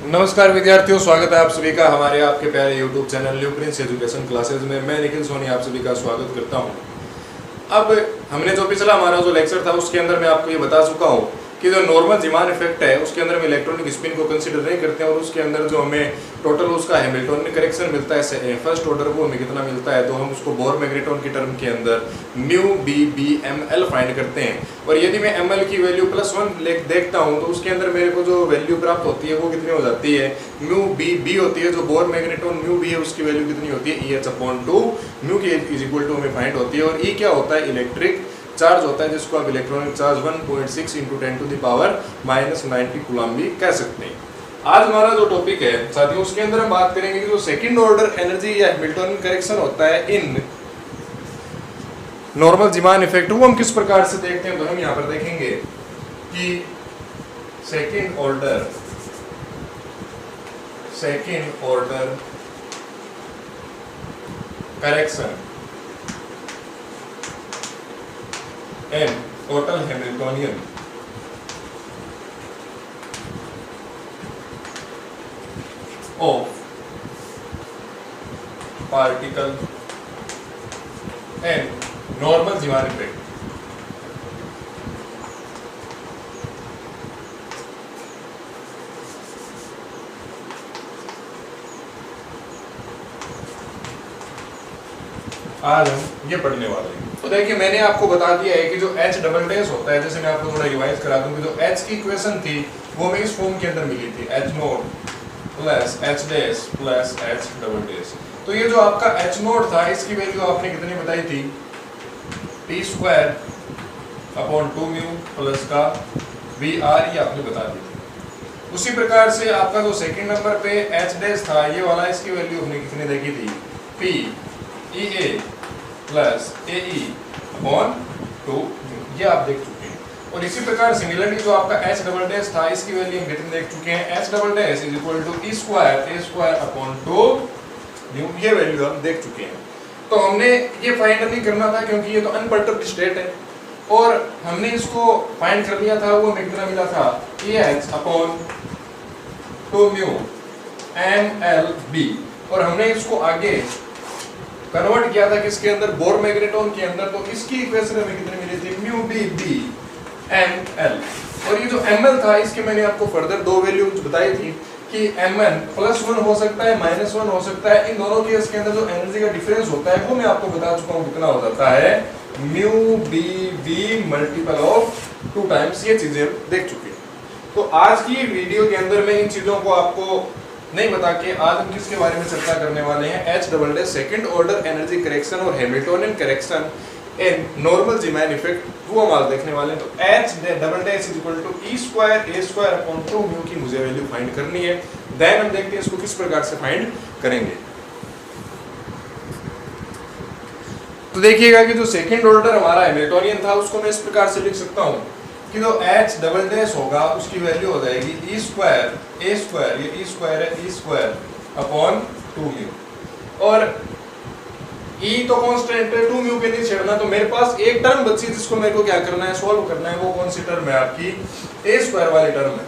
नमस्कार विद्यार्थियों, स्वागत है आप सभी का हमारे आपके प्यारे YouTube channel new Prince education classes में। मैं निखिल सोनी आप सभी का स्वागत करता हूं। अब हमने जो पिछला हमारा जो लेक्चर था उसके अंदर मैं आपको ये बता चुका हूं कि जो नॉर्मल जीमान इफेक्ट है उसके अंदर हम इलेक्ट्रॉनिक स्पिन को कंसीडर नहीं करते हैं और उसके अंदर जो हमें टोटल उसका हैमिल्टोनियन करेक्शन मिलता है फर्स्ट ऑर्डर वो हमें कितना मिलता है, तो हम उसको बोर मैग्नेट्रॉन की टर्म के अंदर mu b b m l find करते हैं। और यदि मैं एम एल की वैल्यू +1 देखता हूँ तो उसके अंदर मेरे को जो वैल्यू प्राप्त होती है वो कितनी हो जाती है, म्यू बी बी होती है। जो बोर मैग्नेट्रॉन म्यू बी है उसकी वैल्यू कितनी होती है, EH/2 म्यू की इज इक्वल टू हमें फाइंड होती है। और ई क्या होता है, इलेक्ट्रिक चार्ज होता है जिसको आप इलेक्ट्रॉनिक चार्ज 1.6 × 10⁻⁻90 कूलम भी कह सकते हैं। आज हमारा जो टॉपिक है साथियों उसके अंदर हम बात करेंगे कि जो सेकंड ऑर्डर एनर्जी या हैमिल्टोनियन करेक्शन होता है इन नॉर्मल जीमान इफेक्ट वो हम किस प्रकार से देखते हैं। तो हम यहाँ पर देखेंगे कि second order correction and total Hamiltonian of particle and normal Zeeman effect आज हम ये पढ़ने वाले हैं। तो देखिए मैंने आपको बता दिया है कि जो H डबल डैश होता है, जैसे मैं आपको थोड़ा रिवाइज करा दूं कि जो H की इक्वेशन थी वो हमें इस फॉर्म के अंदर मिली थी, H note plus H dash plus H double dash. तो ये जो आपका H नोट था इसकी वैल्यू आपने कितनी बताई थी, T²/2 म्यू प्लस का VR ये आपने बता दी थी। उसी प्रकार से आपका जो सेकंड नंबर पे H डैश था ये वाला, इसकी वैल्यू हमने कितनी देखी थी, PEA प्लस AE/2 ये आप देख चुके हैं। और इसी प्रकार सिमिलरली जो आपका H डबल डैश था इसकी वैल्यू हम कितनी देख चुके हैं, H double dash is equal to E²/2 ये वैल्यू हम देख चुके हैं। तो हमने ये फाइंड नहीं करना था क्योंकि ये तो अनपर्टर्ब्ड स्टेट है और हमने इसको फाइंड कर लिया था, वो हमें कितना मिला था, EH/2 म्यू MLB। और हमने इसको आगे कन्वर्ट किया था किसके अंदर, बोर मैग्नेट्रॉन के अंदर। तो इसकी इक्वेशन हमें कितनी मिली थी, mu b b m l. और ये जो एम एल था इसके मैंने आपको फर्दर दो वैल्यूज बताई थी कि mn +1 हो सकता है -1 हो सकता है। इन दोनों केस के अंदर जो एनर्जी का डिफरेंस होता है वो मैं आपको बता चुका हूँ कितना हो जाता है, mu b b multiple of 2 times. ये चीजें हम देख चुके हैं। तो आज की वीडियो के अंदर मैं इन चीजों को आपको नहीं बता के आज हम किसके बारे में चर्चा करने वाले हैं, H double dash second order energy correction और Hamiltonian correction in normal Zeeman effect वो हम आज देखने वाले हैं। तो H double dash is equal to E²/2 mu की मुझे वैल्यू फाइंड करनी है। देन हम देखते हैं इसको किस प्रकार से फाइंड करेंगे। तो देखिएगा कि जो सेकंड ऑर्डर हमारा हैमिल्टोनियन था उसको मैं इस प्रकार से लिख सकता हूं कि जो H डबल डैश होगा उसकी वैल्यू हो जाएगी E² ये E² है, E²/2 म्यू। और E तो कांस्टेंट है, 2 म्यू पे नहीं छेड़ना। तो मेरे पास एक टर्म बची जिसको मेरे को क्या करना है, सॉल्व करना है। वो कौन सी टर्म है, आपकी A² वाली टर्म है।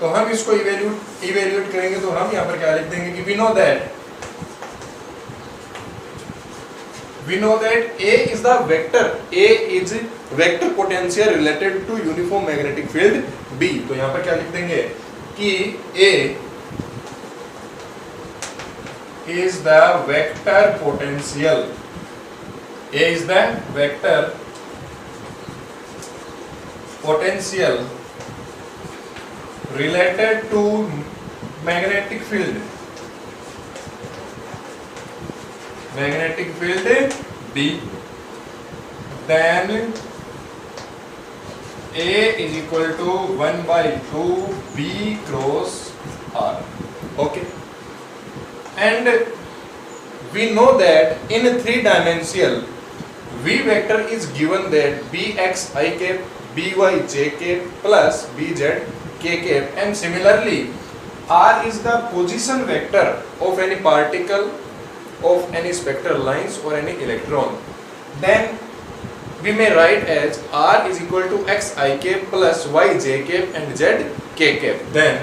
तो हम इसको इवेल्युएट करेंगे। तो हम यहाँ पर क्या लिख देंगे कि we know that A is the vector, A is vector potential related to uniform magnetic field B। तो यहाँ पर क्या लिख देंगे कि A is the vector potential, A is the vector potential related to magnetic field B। then A is equal to 1/2 B cross R। okay, and we know that in 3-dimensional V vector is given that Bxi Byj plus Bzk, and similarly R is the position vector of any particle of any spectral lines or any electron. Then we may write as R is equal to xi cap plus yj cap and zk cap. Then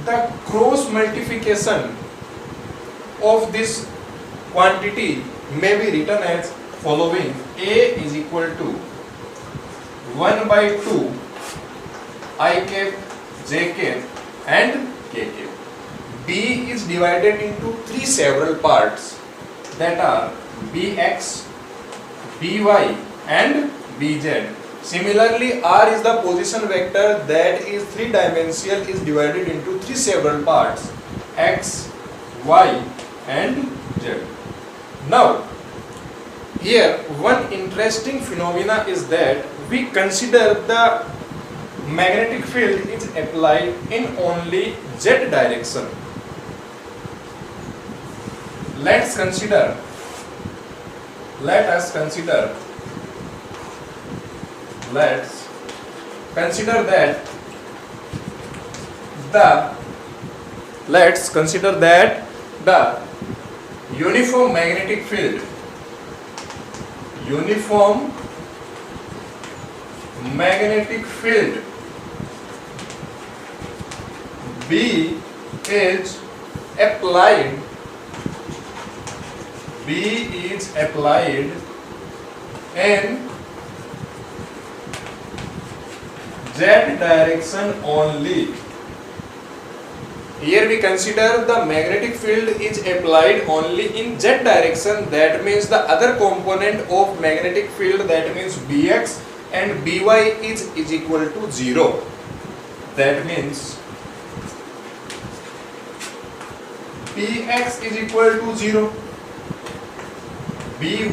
the cross multiplication of this quantity may be written as following: A is equal to 1 by 2 I cap, j cap and k cap. B is divided into three several parts that are bx, by and bz. Similarly, R is the position vector that is three dimensional, is divided into three several parts x, y and z. Now, here one interesting phenomena is that we consider the magnetic field is applied in only z direction. Let us consider let's consider that the uniform magnetic field B is applied in z direction only. Here we consider the magnetic field is applied only in z direction. That means the other component of magnetic field, that means bx and by is equal to 0. That means bx is equal to 0,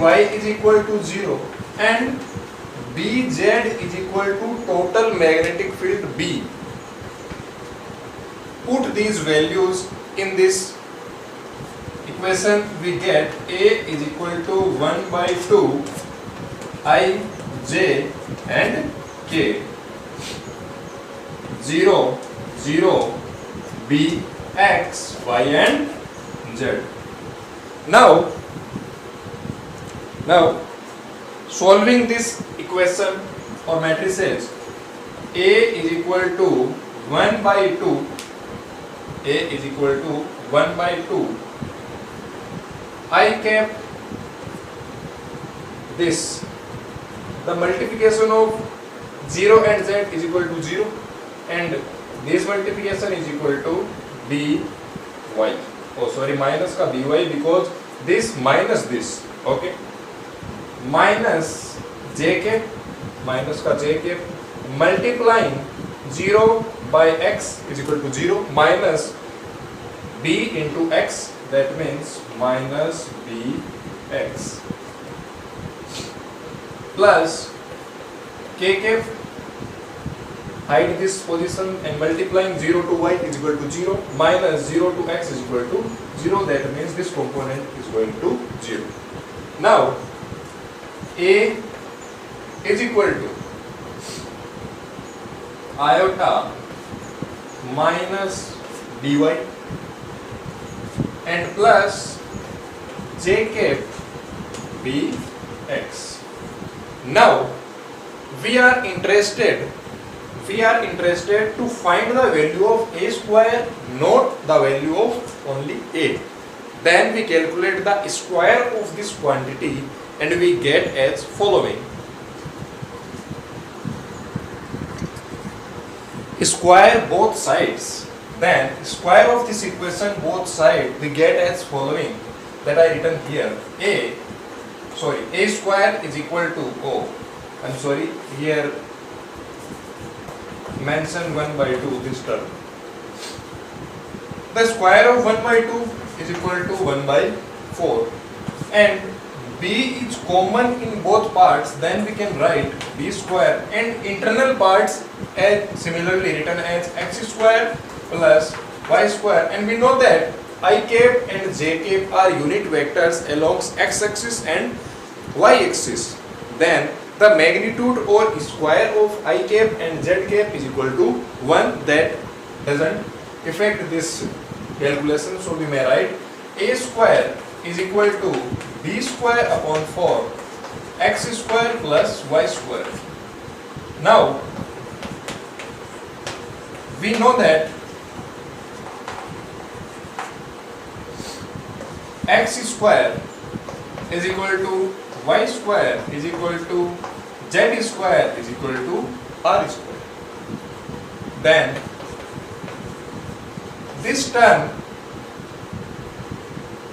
by is equal to 0 and bz is equal to total magnetic field B. Put these values in this equation, we get A is equal to 1 by 2 I, j and k, 0, 0, b, x, y and z. Now solving this equation or matrices, A is equal to 1 by 2, A is equal to 1 by 2 I cap, this, the multiplication of 0 and z is equal to 0 and this multiplication is equal to by, minus ka by, because this minus this, okay, minus j cap, minus ka j cap, multiplying 0 by x is equal to 0 minus b into x, that means minus bx, plus k cap, hide this position and multiplying 0 to y is equal to 0 minus 0 to x is equal to 0, that means this component is going to 0. Now A is equal to iota minus dy and plus j cap bx. Now we are interested to find the value of a square, not the value of only a. Then we calculate the square of this quantity and we get as following: square both sides, then square of this equation both sides we get as following, that I written here: a square is equal to here mention 1 by 2 this term. The square of 1 by 2 is equal to 1 by 4 and b is common in both parts, then we can write b square and internal parts as similarly written as x square plus y square, and we know that I cap and j cap are unit vectors along x axis and y axis. Then the magnitude or square of I cap and z cap is equal to 1. That doesn't affect this calculation, so we may write a square is equal to b square upon 4 x square plus y square. Now we know that x square is equal to y square is equal to z square is equal to r square. Then this term,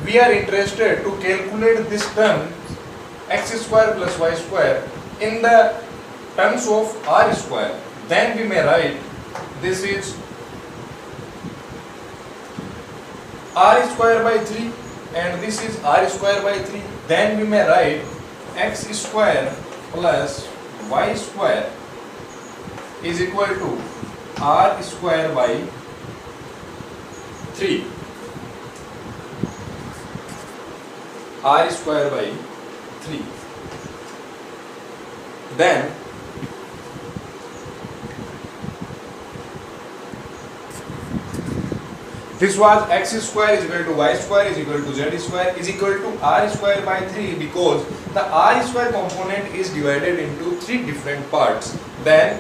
we are interested to calculate this term x square plus y square in the terms of r square. Then we may write this is r square by 3 and this is r square by 3. Then we may write x square plus y square is equal to r square by 3. R square by 3. Then this was x square is equal to y square is equal to z square is equal to r square by 3 because the r square component is divided into 3 different parts. Then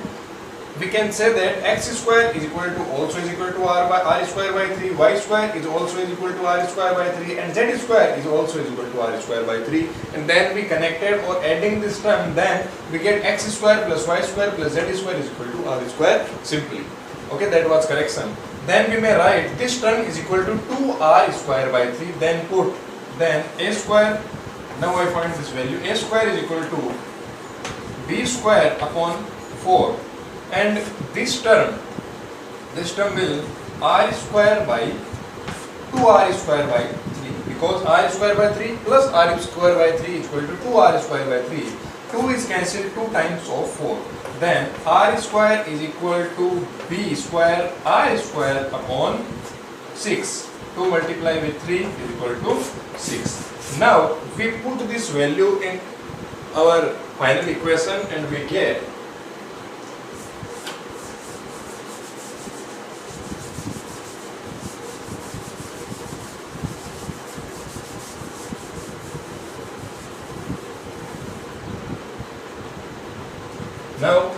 we can say that x square is equal to also is equal to r square by 3, y square is also is equal to r square by 3 and z square is also is equal to r square by 3, and then we connected or adding this term, then we get x square plus y square plus z square is equal to r square simply. Okay, that was correction. Then we may write this term is equal to 2r square by 3, then put then a square, now I find this value, a square is equal to b square upon 4, and this term will r square by 2r square by 3 because r square by 3 plus r square by 3 is equal to 2r square by 3. 2 is cancelled 2 times of 4. Then r square is equal to b square r square upon 6. 2 multiplied with 3 is equal to 6. Now we put this value in our final equation and we get now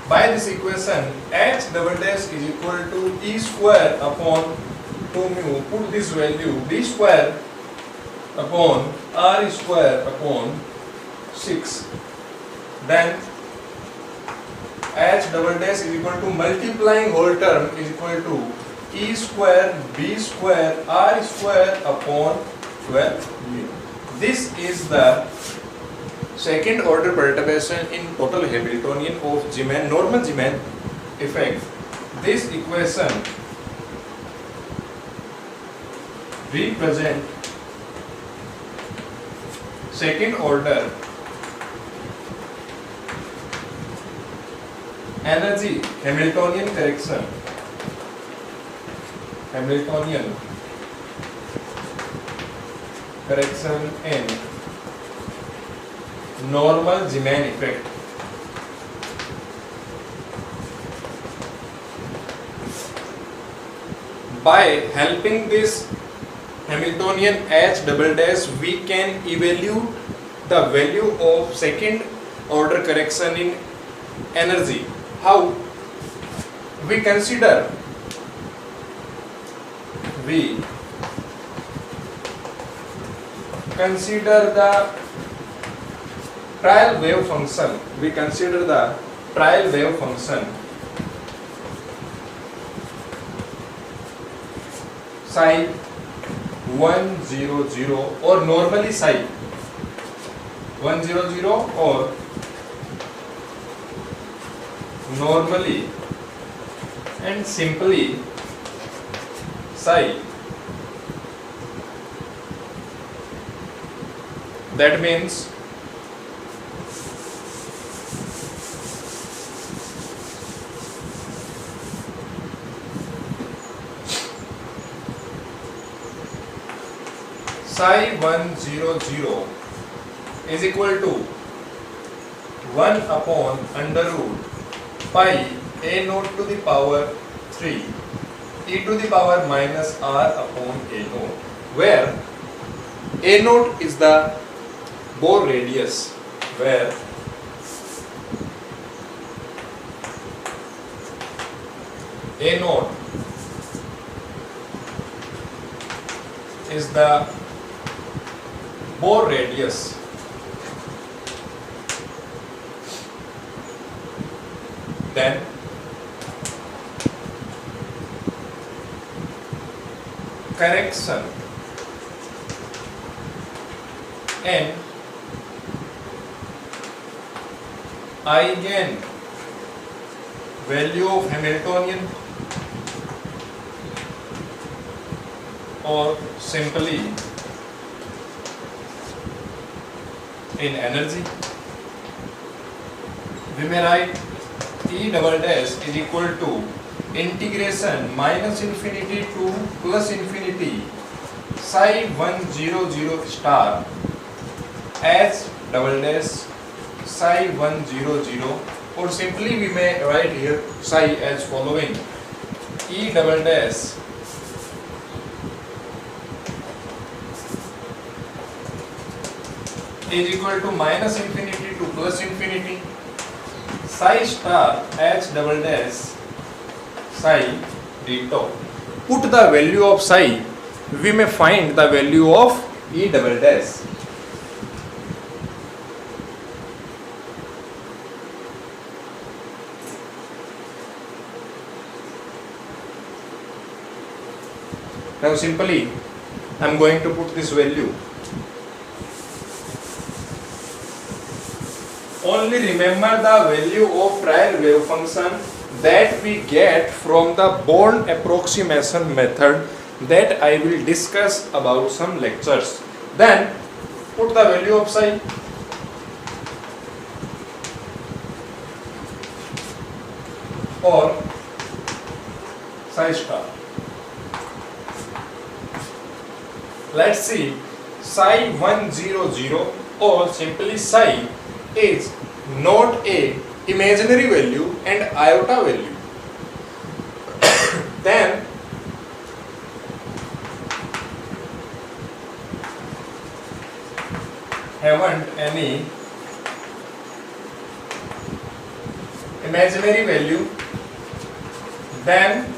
by this equation h double dash is equal to e square upon 2 mu, put this value b square upon r square upon 6. Then h double dash is equal to multiplying whole term is equal to e square b square r square upon 12 mu. This is the second order perturbation in total Hamiltonian of Zeeman, normal Zeeman effect. This equation represent second order energy Hamiltonian correction, Hamiltonian correction in normal Zeeman effect. By helping this Hamiltonian h double dash, we can evaluate the value of second order correction in energy. How? We consider the trial wave function. We consider the trial wave function psi 100 or normally psi 100 or normally and simply psi. That means psi 100 is equal to 1 upon under root pi a naught to the power 3 e to the power minus r upon a naught, where a naught is the Bohr radius, where a naught is the Bohr radius. Then correction and eigen value of Hamiltonian, or simply in energy, we may write E double dash is equal to integration minus infinity to plus infinity psi 100 star h double dash psi 100, or simply we may write here psi as following: E double dash is equal to minus infinity to plus infinity psi star h double dash psi d tau. Put the value of psi, we may find the value of E double dash. Now simply I am going to put this value. Only remember the value of trial wave function that we get from the Born approximation method that I will discuss about some lectures. Then put the value of psi. Or psi star. Let's see, psi 100 or simply psi is not a imaginary value and iota value. Then haven't any imaginary value, then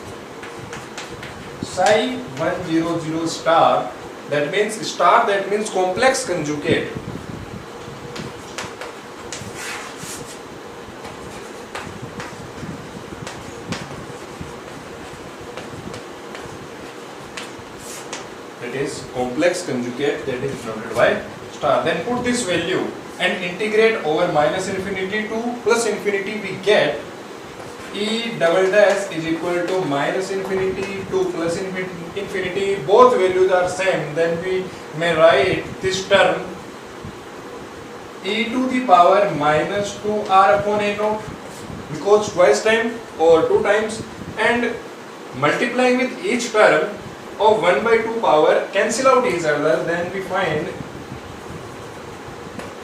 psi 100 star, that means complex conjugate. That is complex conjugate, that is denoted by star. Then put this value and integrate over minus infinity to plus infinity, we get E double dash is equal to minus infinity to plus infinity. Both values are same, then we may write this term e to the power minus 2r upon a naught, because twice time or two times, and multiplying with each term of 1 by 2 power cancel out each other, then we find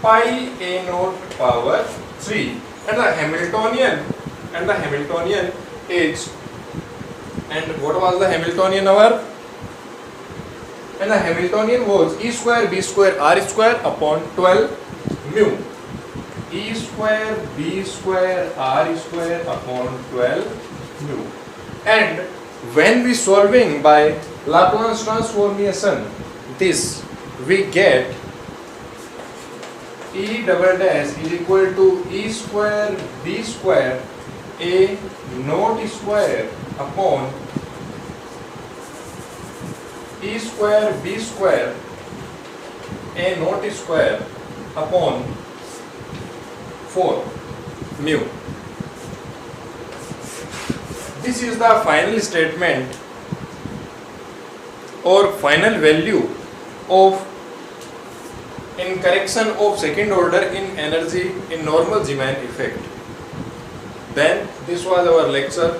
pi a naught power 3, and the Hamiltonian is, and what was the Hamiltonian our? And the Hamiltonian was E square B square R square upon 12 mu. E square B square R square upon 12 mu. And when we solving by Laplace transformation, this we get E double dash is equal to E square B square A naught square upon E square B square A naught square upon 4 mu. This is the final statement or final value of in correction of second order in energy in normal Zeeman effect. Then this was our lecture.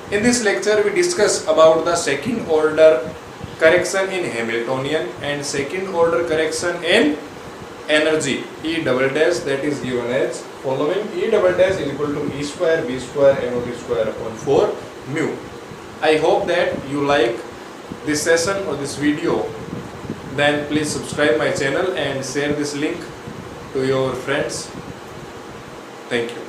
In this lecture we discuss about the second order correction in Hamiltonian and second order correction in energy E double dash, that is given as following: E double dash is equal to E square B square A naught square upon 4 mu. I hope that you like this session or this video. Then please subscribe my channel and share this link to your friends. Thank you.